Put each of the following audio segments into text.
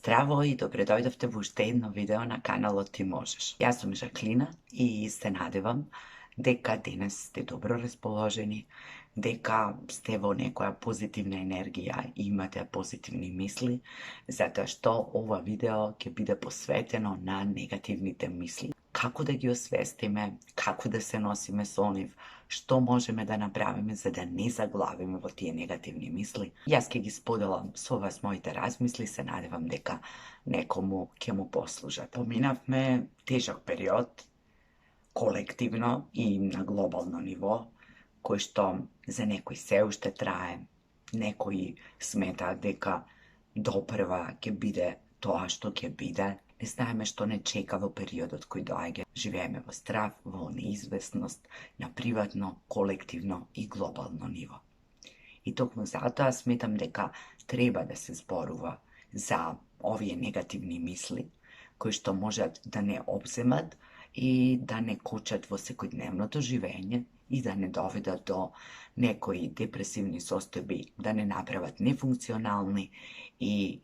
Здраво и добре дојдовте во уште едно видео на каналот Ти можеш. Јас сум Жаклина и се надевам дека денес сте добро расположени, дека сте во некоја позитивна енергија и имате позитивни мисли, затоа што ова видео ќе биде посветено на негативните мисли. Како да ги освестиме, како да се носиме со нив, што можеме да направиме за да не заглавиме во тие негативни мисли. Јас ќе ги споделам со вас моите размисли, се надевам дека некому ќе му послужат. Поминавме тежок период, колективно и на глобално ниво, кој што за некои се уште трае, некои сметаат дека допрва ќе биде тоа што ќе биде. Не знаеме што не чека во периодот кој доаѓа. Живееме во страв, во неизвестност, на приватно, колективно и глобално ниво. И токму затоа сметам дека треба да се зборува за овие негативни мисли, кои што можат да не обземат и да не кочат во секојдневното живење и да не доведат до некои депресивни состојби, да не направат нефункционални и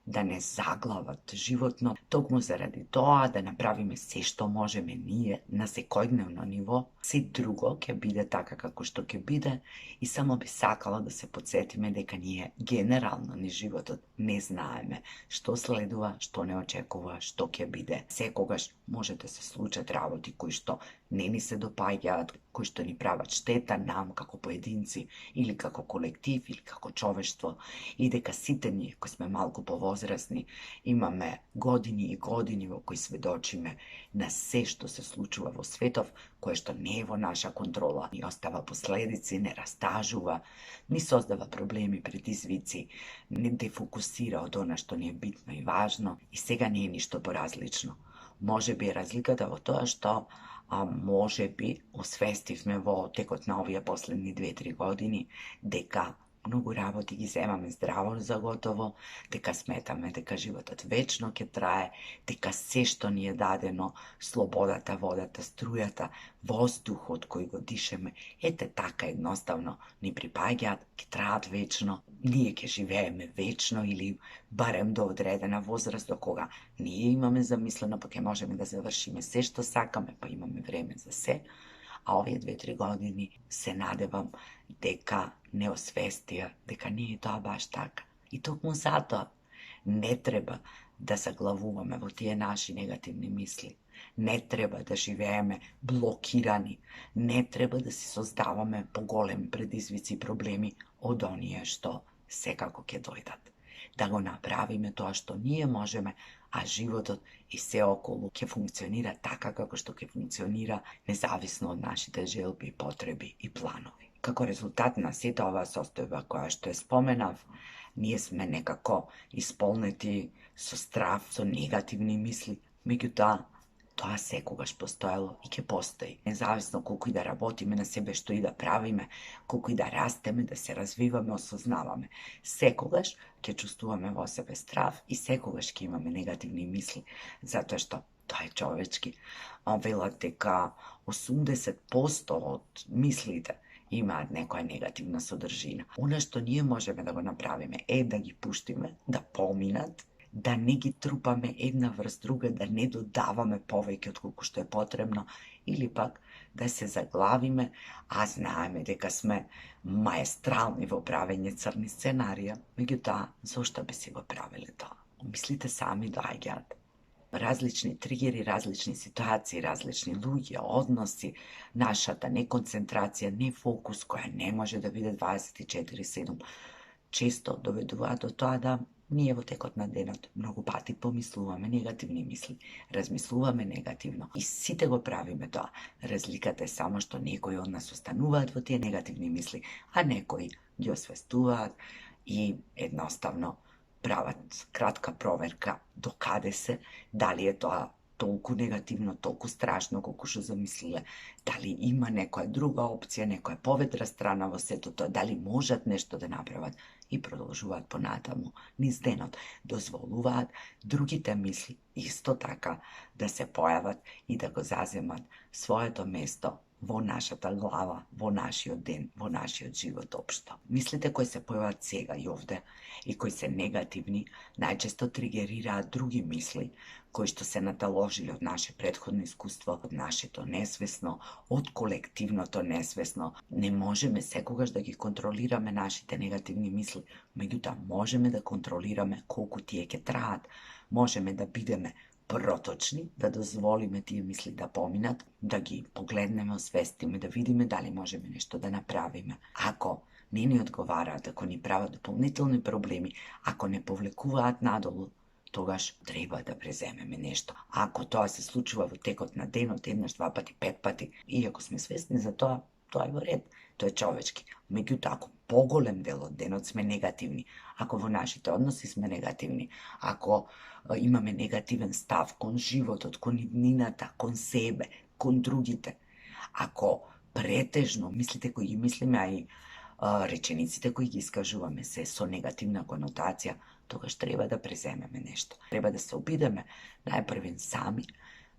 да не заглават животно, токму заради тоа да направиме се што можеме ние на секојдневно ниво. Се друго ќе биде така како што ќе биде и само би сакала да се потсетиме дека ние генерално низ животот не знаеме што следува, што не очекува, што ќе биде. Секогаш може да се случат работи кои што не ни се допаѓаат, кои што ни прават штета нам како поединци или како колектив или како човештво, и дека сите ние кои сме малку повозрасни имаме години и години во кои сведочиме на се што се случува во светов, кое што не е во наша контрола, ни остава последици, не растажува, ни создава проблеми, предизвици, не дефокусира од она што ни е битно и важно, и сега не е ништо поразлично. Може би е разликата во тоа што може би освестивме во текот на овие последни 2-3 години дека многу работи ги земаме здраво за готово, дека сметаме дека животот вечно ќе трае, дека се што ни е дадено, слободата, водата, струјата, воздухот кој го дишеме, ете така едноставно ни припаѓаат, ќе траат вечно, ние ќе живееме вечно или барем до одредена возраст до кога ние имаме замислено, па ќе можеме да завршиме се што сакаме, па имаме време за се. А овие 2-3 години се надевам дека не освестија дека не е тоа баш така. И токму затоа не треба да заглавуваме во тие наши негативни мисли. Не треба да живееме блокирани. Не треба да си создаваме поголеми предизвици и проблеми од оние што секако ќе дојдат. Да го направиме тоа што ние можеме, а животот и се околу ќе функционира така како што ќе функционира, независно од нашите желби, потреби и планови. Како резултат на сета оваа состојба која што е споменав, ние сме некако исполнети со страв, со негативни мисли, меѓутоа тоа секогаш постоело и ќе постои. Независно колку и да работиме на себе, што и да правиме, колку и да растеме, да се развиваме, осознаваме, секогаш ќе чувствуваме во себе страв и секогаш ќе имаме негативни мисли, затоа што тоа е човечки. Велат дека 80% од мислите имаат некоја негативна содржина. Она што ние можеме да го направиме е да ги пуштиме да поминат, да не ги трупаме една врз друга, да не додаваме повеќе од колку што е потребно, или пак да се заглавиме, а знаеме дека сме маестрални во правење црни сценарија, меѓутоа, зошто би си го правиле тоа? Мислите сами доаѓаат. Различни тригери, различни ситуации, различни луѓе, односи, нашата неконцентрација, нефокус, која не може да биде 24/7, често доведуваат до тоа да ние во текот на денот многу пати помислуваме негативни мисли, размислуваме негативно и сите го правиме тоа. Разликата е само што некои од нас остануваат во тие негативни мисли, а некои ги освестуваат и едноставно прават кратка проверка до каде се, дали е тоа толку негативно, толку страшно колку што замислиле, дали има некоја друга опција, некоја поветра страна во сето тоа, дали можат нешто да направат и продолжуваат понатаму низ денот, дозволуваат другите мисли исто така да се појават и да го заземат своето место во нашата глава, во нашиот ден, во нашиот живот општо. Мислите кои се појават сега и овде и кои се негативни, најчесто тригерираат други мисли кои што се наталожили од наше претходно искуство, од нашето несвесно, од колективното несвесно. Не можеме секогаш да ги контролираме нашите негативни мисли, меѓутоа можеме да контролираме колку тие ќе траат. Можеме да бидеме проточни, да дозволиме тие мисли да поминат, да ги погледнеме, освестиме, да видиме дали можеме нешто да направиме. Ако не ни одговараат, ако ни прават дополнителни проблеми, ако не повлекуваат надолу, тогаш треба да преземеме нешто. Ако тоа се случува во текот на денот, еднаш, два пати, пет пати, и ако сме свесни за тоа, тоа е во ред, тоа е човечки. Меѓутоа, ако поголем дел од денот сме негативни, ако во нашите односи сме негативни, ако имаме негативен став кон животот, кон иднината, кон себе, кон другите, ако претежно мислите кои ги мислиме, а и речениците кои ги искажуваме се со негативна конотација, тогаш треба да преземеме нешто. Треба да се обидеме најпрвен сами,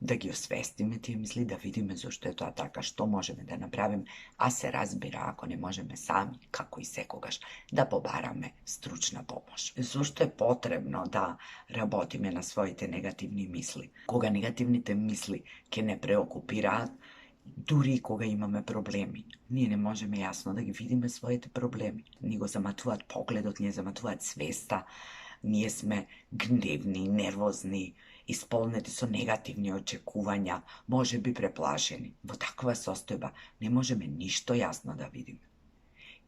да ги освестиме тие мисли, да видиме зошто е тоа така, што можеме да направиме, а се разбира, ако не можеме сами, како и секогаш, да побараме стручна помош. Зошто е потребно да работиме на своите негативни мисли? Кога негативните мисли ќе не преокупираат, дури и кога имаме проблеми, ние не можеме јасно да ги видиме своите проблеми. Ни го заматуваат погледот, ни заматуваат свеста, ние сме гневни, нервозни, исполнети со негативни очекувања, може би преплашени. Во таква состојба не можеме ништо јасно да видиме.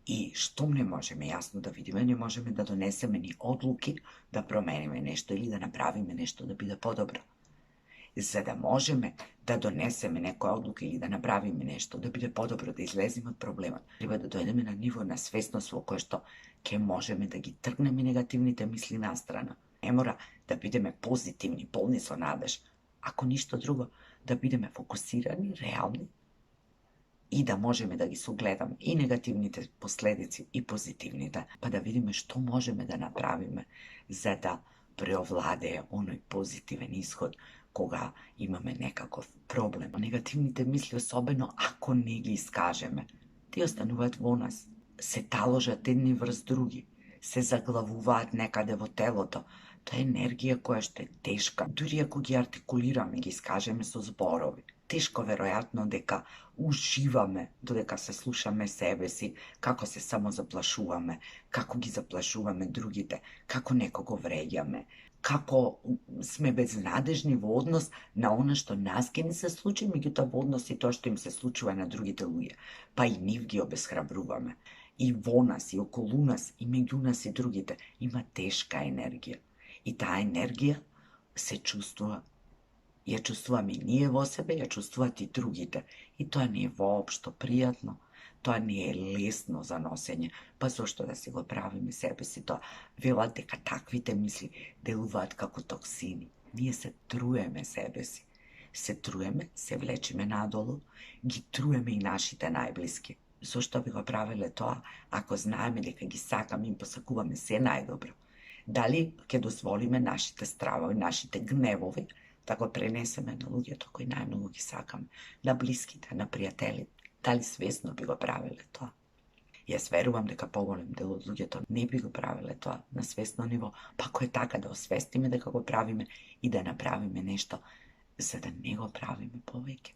И што не можеме јасно да видиме, не можеме да донесеме ни одлуки да промениме нешто или да направиме нешто да биде подобро. За да можеме да донесеме некоја одлука или да направиме нешто да биде подобро, да излеземе од проблемот, треба да дојдеме на ниво на свесност во кој што ќе можеме да ги тргнеме негативните мисли настрана. Не мора да бидеме позитивни, полни со надеж, ако ништо друго, да бидеме фокусирани, реални и да можеме да ги согледаме и негативните последици и позитивните, па да видиме што можеме да направиме за да преовладее оној позитивен исход кога имаме некаков проблем. Негативните мисли, особено ако не ги искажеме, тие остануваат во нас, се таложат едни врз други, се заглавуваат некаде во телото. Тоа е енергија која што е тешка, дури ако ги артикулираме, ги искажеме со зборови. Тешко веројатно дека уживаме додека се слушаме себе си, како се само заплашуваме, како ги заплашуваме другите, како некого вреѓаме, како сме безнадежни во однос на она што нас ќе ни се случи, меѓутоа во однос и тоа што им се случува на другите луѓе, па и нив ги обесхрабруваме. И во нас, и околу нас, и меѓу нас и другите има тешка енергија. И таа енергија се чувствува. Ја чувствуваме и ние во себе, ја чувствуваат и другите. И тоа не е воопшто пријатно, тоа не е лесно за носење, па зошто да си го правиме себе си тоа? Велат дека таквите мисли делуваат како токсини. Ние се труеме себе си. Се труеме, се влечиме надолу, ги труеме и нашите најблиски. Зошто би го правеле тоа, ако знаеме дека ги сакаме и им посакуваме се најдобро? Дали ќе дозволиме нашите стравови, нашите гневови да го пренесеме на луѓето кои најмногу ги сакаме, на блиските, на пријателите? Дали свесно би го правеле тоа? Јас верувам дека поголем дел од луѓето не би го правеле тоа на свесно ниво, па ако е така да освестиме дека го правиме и да направиме нешто за да не го правиме повеќе.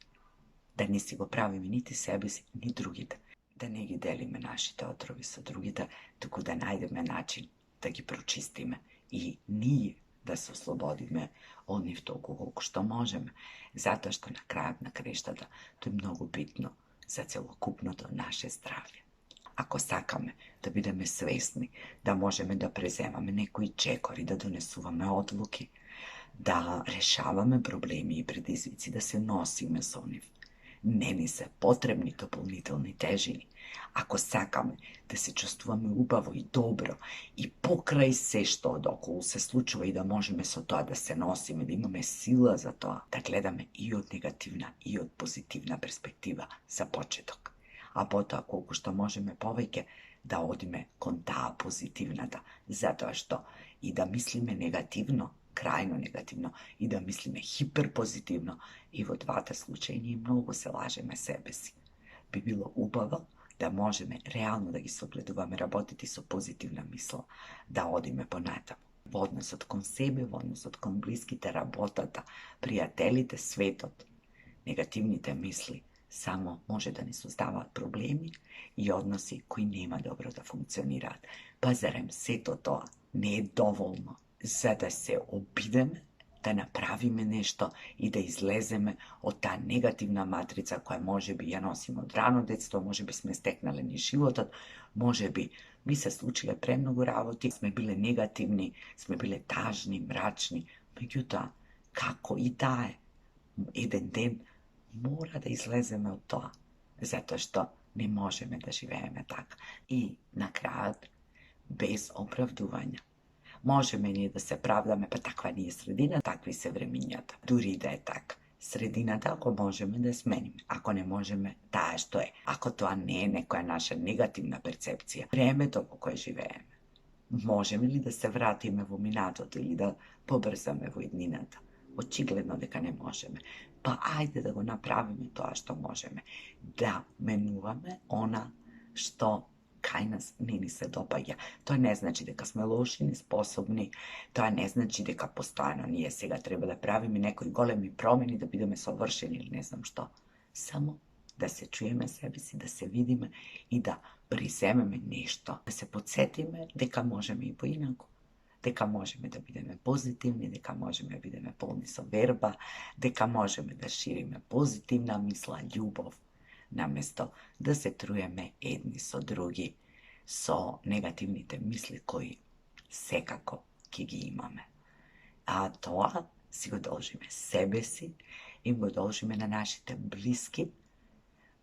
Да не си го правиме нити себе си, ни другите. Да не ги делиме нашите отрови со другите, туку да најдеме начин да ги прочистиме и ние да се ослободиме од нив толку колку што можеме, затоа што на крајот на крештата тоа е многу битно за целокупното наше здравје. Ако сакаме да бидеме свесни, да можеме да преземаме некои чекори, да донесуваме одлуки, да решаваме проблеми и предизвици, да се носиме со нив, не ни се потребни дополнителни тежини. Ако сакаме да се чувствуваме убаво и добро и покрај се што одоколу се случува и да можеме со тоа да се носиме, да имаме сила за тоа, да гледаме и од негативна и од позитивна перспектива за почеток. А потоа колку што можеме повеќе да одиме кон таа позитивната, затоа што и да мислиме негативно, крајно негативно, и да мислиме хиперпозитивно, и во двата случаи ние многу се лажеме себе си. би било убаво да можеме реално да ги согледуваме работите со позитивна мисла, да одиме понатаму. Во односот кон себе, во односот кон блиските, работата, пријателите, светот. Негативните мисли само може да ни создаваат проблеми и односи кои нема добро да функционираат. Па зарем сето тоа не е доволно за да се обидеме, да направиме нешто и да излеземе од таа негативна матрица која можеби ја носиме од рано детство, можеби сме стекнале низ животот, можеби ми се случиле премногу работи, сме биле негативни, сме биле тажни, мрачни, меѓутоа, како и да е, еден ден мора да излеземе од тоа, затоа што не можеме да живееме така. И на крајот, без оправдувања, можеме ние да се правдаме, па таква ни е средина, такви се времињата. Дури да е така, средината ако можеме да ја смениме, ако не можеме, таа што е. Ако тоа не е некоја наша негативна перцепција, времето по кое живееме, можеме ли да се вратиме во минатото или да побрзаме во иднината? Очигледно дека не можеме. Па ајде да го направиме тоа што можеме. Да менуваме она што кај нас не ни се допаѓа. Тоа не значи дека сме лоши, неспособни, тоа не значи дека постојано ние сега треба да правиме некои големи промени, да бидеме совршени или не знам што. Само да се чуеме себе си, да се видиме и да приземеме нешто, да се подсетиме дека можеме и поинаку, дека можеме да бидеме позитивни, дека можеме да бидеме полни со верба, дека можеме да шириме позитивна мисла, љубов, наместо да се труеме едни со други со негативните мисли кои секако ќе ги имаме. А тоа си го должиме себе си и го должиме на нашите блиски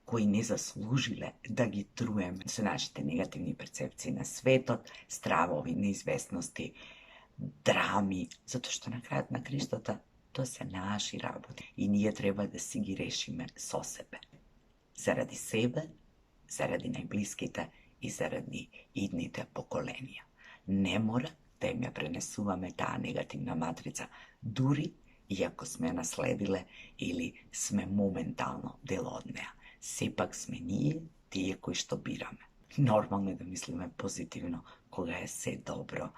кои не заслужиле да ги труеме со нашите негативни перцепции на светот, стравови, неизвестности, драми, затоа што на крајот на криштата тоа се наши работи и ние треба да си ги решиме со себе. Заради себе, заради најблиските и заради идните поколенија. Не мора да им ја пренесуваме таа негативна матрица, дури и ако сме наследиле или сме моментално дел од неа. Сепак сме ние тие кои што бираме. Нормално е да мислиме позитивно кога е се добро,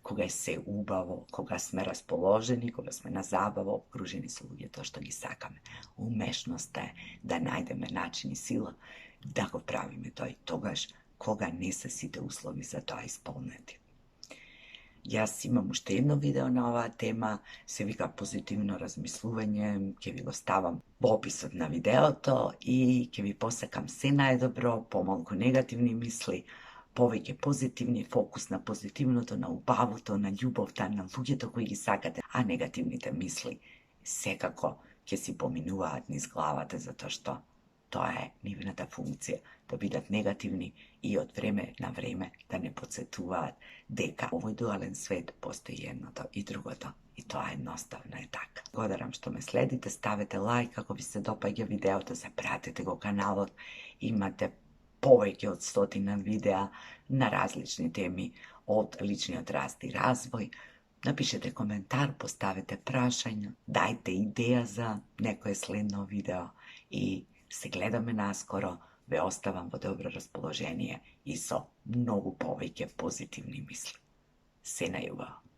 кога е се убаво, кога сме расположени, кога сме на забава, обкружени со луѓето што ги сакаме. Умешноста е да најдеме начин и сила да го правиме тоа и тогаш кога не се сите услови за тоа исполнети. Јас имам уште едно видео на оваа тема, се вика позитивно размислување, ќе ви го ставам во описот на видеото и ќе ви посакам се најдобро, помалку негативни мисли, повеќе позитивни, фокус на позитивното, на убавото, на љубовта, на луѓето кои ги сакате, а негативните мисли секако ќе си поминуваат низ главата затоа што тоа е нивната функција, да бидат негативни и од време на време да не подсетуваат дека овој дуален свет постои едното и другото. И тоа едноставно е така. Благодарам што ме следите, ставете лайк ако ви се допаѓа видеото, запратете го каналот, имате повеќе од 100 видеа на различни теми од личниот раст и развој. Напишете коментар, поставете прашања, дајте идеја за некое следно видео и се гледаме наскоро, ве оставам во добро расположение и со многу повеќе позитивни мисли. Се најубаво.